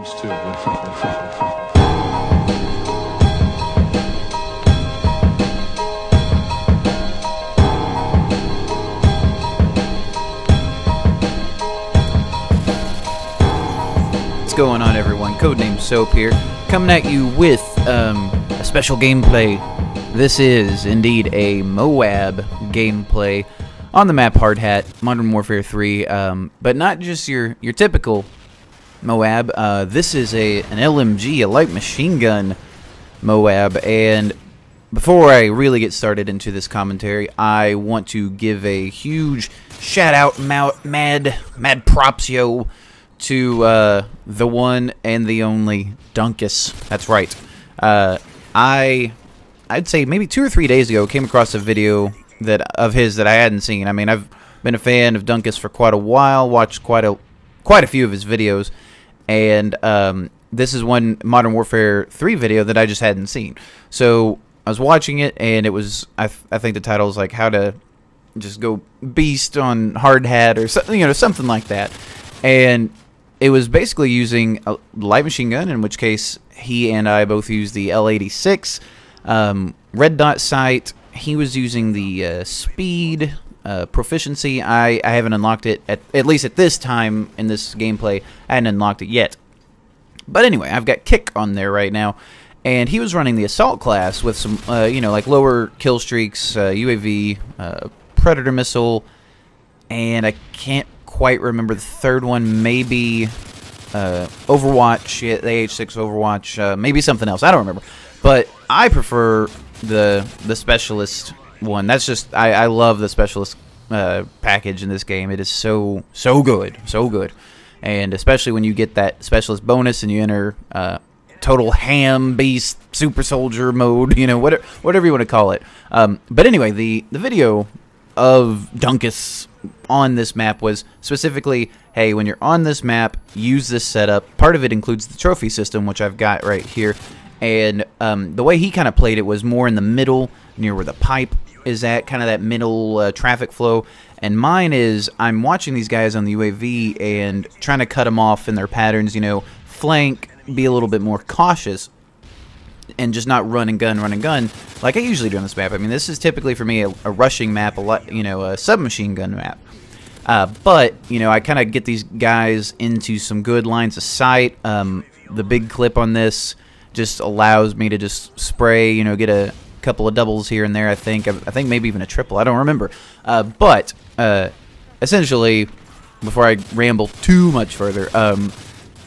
It's too. What's going on, everyone? Codename Soap here, coming at you with a special gameplay. This is indeed a Moab gameplay on the map Hardhat, Modern Warfare 3, but not just your typical Moab. This is an LMG, a light machine gun Moab, and before I really get started into this commentary, I want to give a huge shout out, mad props, yo, to the one and the only Dunkus. That's right. I'd say maybe 2 or 3 days ago came across a video of his that I hadn't seen. I mean, I've been a fan of Dunkus for quite a while, watched quite a few of his videos, and this is one Modern Warfare 3 video that I just hadn't seen. So I was watching it, and it was I think the title is like how to just go beast on Hardhat or something, you know, something like that, and it was basically using a light machine gun, in which case he and I both used the L86 red dot sight. He was using the speed proficiency. I haven't unlocked it, at least at this time in this gameplay. I hadn't unlocked it yet. But anyway, I've got kick on there right now. And he was running the assault class with some, you know, like lower kill streaks, UAV, predator missile, and I can't quite remember the third one. Maybe Overwatch, the L86 Overwatch, maybe something else. I don't remember. But I prefer the specialist one. That's just I love the specialist package in this game. It is so good, so good, and especially when you get that specialist bonus and you enter total ham beast super soldier mode. You know, whatever you want to call it. But anyway, the video of Dunkus on this map was specifically, hey, when you're on this map, use this setup. Part of it includes the trophy system, which I've got right here. And the way he kind of played it was more in the middle, near where the pipe is at, kind of that middle traffic flow. And mine is, I'm watching these guys on the UAV and trying to cut them off in their patterns, you know, flank, be a little bit more cautious, and just not run and gun like I usually do on this map. I mean, this is typically for me a rushing map, a submachine gun map. But, you know, I kind of get these guys into some good lines of sight. The big clip on this just allows me to just spray, you know, get a couple of doubles here and there. I think maybe even a triple. I don't remember. But essentially, before I ramble too much further,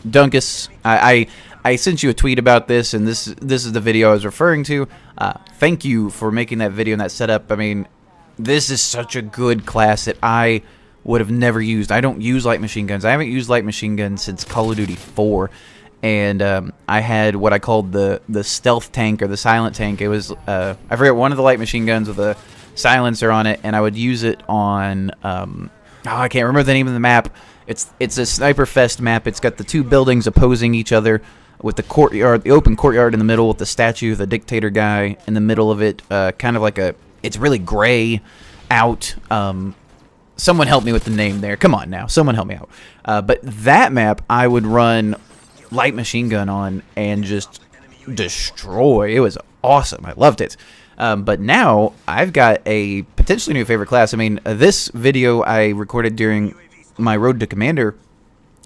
Dunkus, I sent you a tweet about this, and this is the video I was referring to. Thank you for making that video and that setup. I mean, this is such a good class that I would have never used. I don't use light machine guns. I haven't used light machine guns since Call of Duty 4. And I had what I called the stealth tank or the silent tank. It was I forget, one of the light machine guns with a silencer on it, and I would use it on I can't remember the name of the map. It's a sniper fest map. It's got the two buildings opposing each other with the courtyard, the open courtyard in the middle with the statue, the dictator guy in the middle of it. Kind of like it's really gray out. Someone help me with the name there. Come on now, someone help me out. But that map I would run light machine gun on and just destroy. It was awesome. I loved it. But now I've got a potentially new favorite class. I mean, this video I recorded during my Road to Commander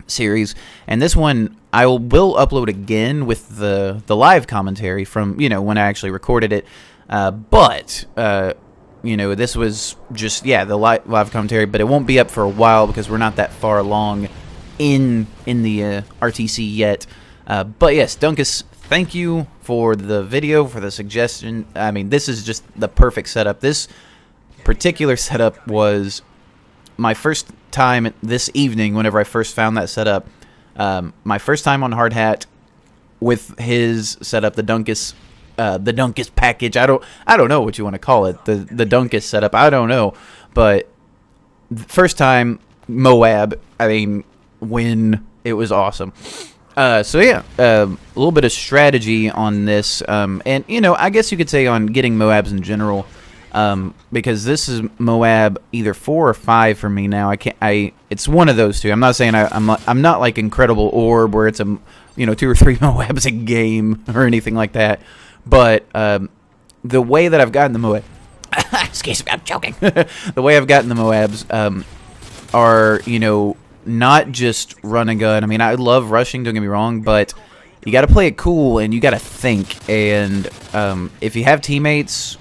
series, and this one I will upload again with the live commentary from, you know, when I actually recorded it. But you know, this was just, yeah, the live commentary, but it won't be up for a while because we're not that far along in the RTC yet. But yes, Dunkus, thank you for the video, for the suggestion. I mean, this is just the perfect setup. This particular setup was my first time this evening whenever I first found that setup. My first time on Hardhat with his setup, the Dunkus package. I don't know what you want to call it. The Dunkus setup. I don't know. But first time Moab, I mean, when it was awesome. So yeah, a little bit of strategy on this, and you know, I guess you could say on getting Moabs in general. because this is Moab either 4 or 5 for me now. It's one of those two. I'm not saying I'm not like Incredible Orb where it's 2 or 3 Moabs a game or anything like that. But the way that I've gotten the Moab, excuse me, I'm joking. The way I've gotten the Moabs are not just run and gun. I mean, I love rushing. Don't get me wrong, but you got to play it cool and you got to think. And if you have teammates,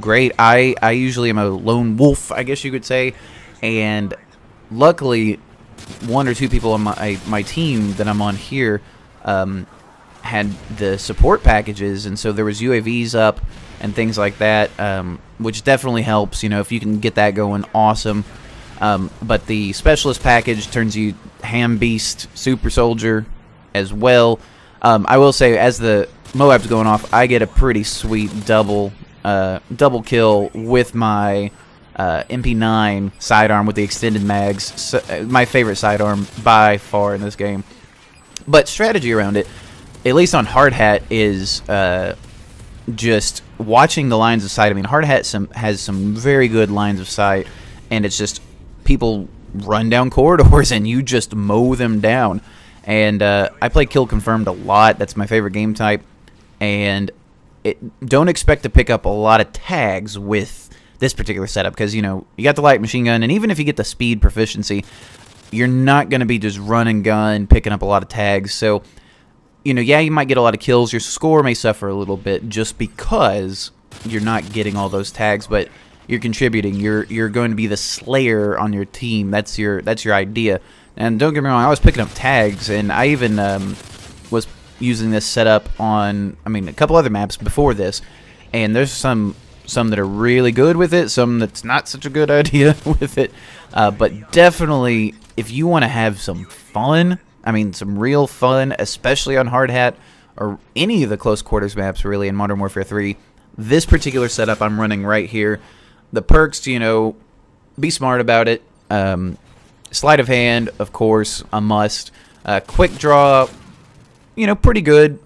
great. I usually am a lone wolf, I guess you could say. And luckily, 1 or 2 people on my team that I'm on here had the support packages, and so there was UAVs up and things like that, which definitely helps. If you can get that going, awesome. But the specialist package turns you ham beast, super soldier as well. I will say, as the Moab's going off, I get a pretty sweet double kill with my MP9 sidearm with the extended mags. So, my favorite sidearm by far in this game. But strategy around it, at least on Hardhat, is just watching the lines of sight. I mean, Hardhat has some very good lines of sight, and it's just people run down corridors and you just mow them down. And I play Kill Confirmed a lot. That's my favorite game type. And don't expect to pick up a lot of tags with this particular setup because, you got the light machine gun, and even if you get the speed proficiency, you're not going to be just run and gun picking up a lot of tags. So, yeah, you might get a lot of kills. Your score may suffer a little bit just because you're not getting all those tags, but you're contributing. You're going to be the slayer on your team. That's your idea. And don't get me wrong, I was picking up tags, and I even was using this setup on, a couple other maps before this. And there's some that are really good with it, some that's not such a good idea with it. But definitely, if you want to have some fun, some real fun, especially on Hardhat or any of the close quarters maps really in Modern Warfare 3, this particular setup I'm running right here, the perks, be smart about it. Sleight of hand, of course, a must. Quick draw, pretty good.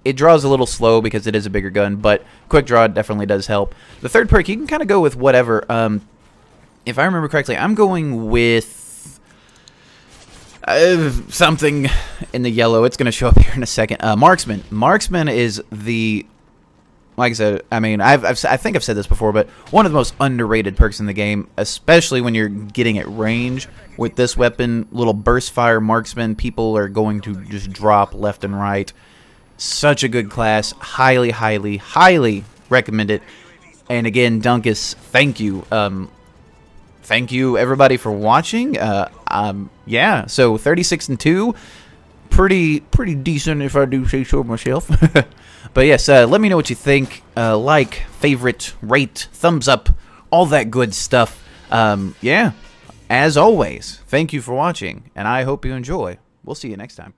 It draws a little slow because it is a bigger gun, but quick draw definitely does help. The third perk, you can kind of go with whatever. If I remember correctly, I'm going with something in the yellow. It's going to show up here in a second. Marksman. Marksman is the, like I said, I think I've said this before, but one of the most underrated perks in the game, especially when you're getting at range with this weapon. Little burst fire marksman, people are going to just drop left and right. Such a good class. Highly, highly, highly recommend it. And again, Dunkus, thank you. Thank you, everybody, for watching. Yeah, so 36-2. Pretty decent, if I do say so myself. But yes, let me know what you think. Like, favorite, rate, thumbs up, all that good stuff. Yeah, as always, thank you for watching, and I hope you enjoy. We'll see you next time.